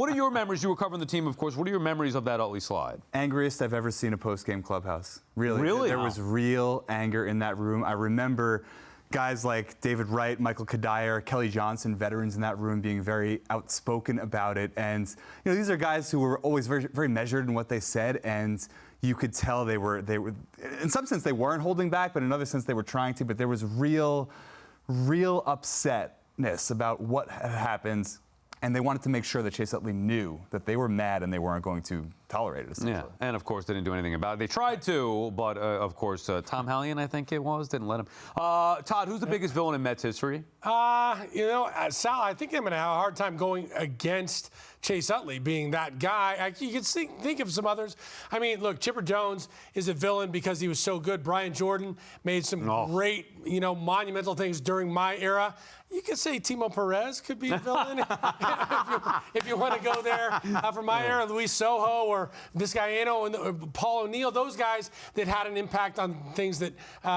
What are your memories? You were covering the team, of course. What are your memories of that Utley slide? Angriest I've ever seen a post-game clubhouse. Really? Really? There was real anger in that room. I remember guys like David Wright, Michael Kadire, Kelly Johnson, veterans in that room, being very outspoken about it. And these are guys who were always very, very measured in what they said, and you could tell they were. In some sense, they weren't holding back, but in another sense, they were trying to. But there was real upsetness about what had happened. And they wanted to make sure that Chase Utley knew that they were mad and they weren't going to tolerate it, essentially. Yeah, and of course, they didn't do anything about it. They tried to, but of course, Tom Hallion, I think it was, didn't let him. Todd, who's the biggest villain in Mets history? Sal, I think I'm going to have a hard time going against Chase Utley being that guy. You could think of some others. I mean, look, Chipper Jones is a villain because he was so good. Brian Jordan made some great, monumental things during my era. You could say Timo Perez could be a villain if you want to go there. For my era, Luis Sojo or Vizcaíno and Paul O'Neill, those guys that had an impact on things that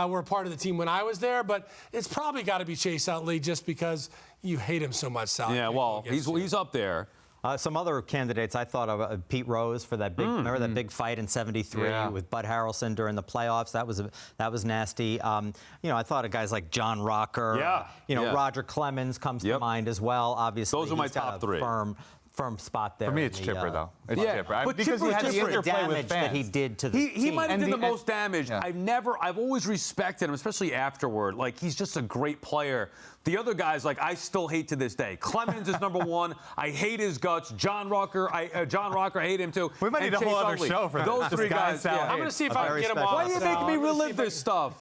were a part of the team when I was there. But it's probably got to be Chase Utley just because you hate him so much, Sal. Yeah, well, he's up there. Some other candidates I thought of, Pete Rose for that big, remember that big fight in '73 with Bud Harrelson during the playoffs? That was nasty. I thought of guys like John Rocker. Roger Clemens comes to mind as well. Obviously, those are my top three. Firm spot there. For me, it's Chipper, though. It's Chipper. But because he had the interplay with fans. That he did to the team. He might have done the most damage. Yeah. I've always respected him, especially afterward. Like, he's just a great player. The other guys, I still hate to this day. Clemens is number one. I hate his guts. John Rocker, I hate him too. We might need a whole other show for those three guys. I'm going to see if I can get him off. Why are you making me relive this stuff?